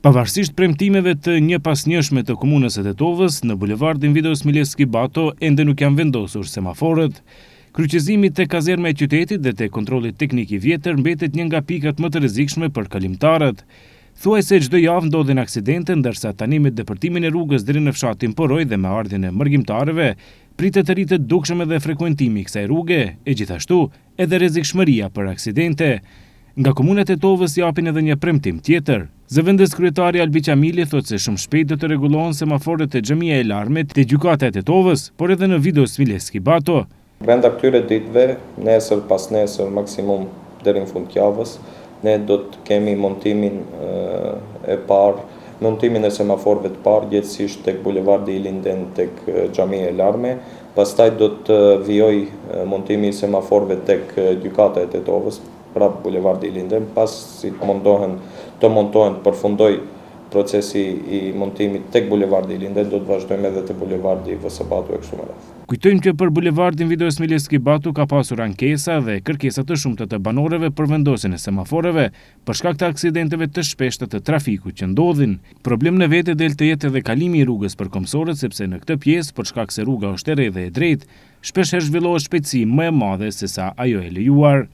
Pavarësisht premtimeve të njëpasnjëshme të komunës së Tetovës, në bulevardin Video Smileski Bato ende nuk janë vendosur semaforët. Kryqëzimi te kazerma e qytetit dhe te kontrolli teknik i vjetër mbetet një nga pikat më të rrezikshme për kalimtarët. Thuajse çdo javë ndodhin aksidente, ndërsa tani me depërtimin e rrugës deri në fshatin Poroj dhe me ardhjen e mërgjimtarëve, pritet të rritet dukshëm edhe frekuentimi i kësaj rruge, e gjithashtu edhe rrezikshmëria për aksidente. Nga komuna e Tetovës japin edhe një premtim tjetër. Zëvendës kryetari Albi Qamili thotë se shumë shpejt do të rregullohen semaforët e xhamia e Larmit te gjykata e Tetovës, por edhe në Video Smileski Bato. Brenda këtyre ditëve, nesër pas nesër maksimum deri në fund javës, ne do të kemi montimin e semaforëve të parë, gjithsesi tek bulevardi I Linden tek xhamia e Larme. Pastaj do të vijoj montimi I semaforëve tek gjykata e Tetovës, prap bulevardi I Linden, pasi të montohen, përfundoj procesi I montimit tek bulevardi I Linden, do të vazhdojmë edhe te bulevardi VS Batu e kështu me radhë. Kujtojmë që për bulevardin Video Smileski Batu ka pasur ankesa dhe kërkesa të shumta të banorëve për vendosjen e semaforëve për shkak të aksidenteve të shpeshta të trafikut që ndodhin. Problem në vete del të jetë edhe kalimi I rrugës për komsorët, sepse në këtë pjesë, për shkak se rruga është e rrethë dhe e drejtë, shpesh zhvillohet shpejtësi më e madhe se sa ajo e lejuar.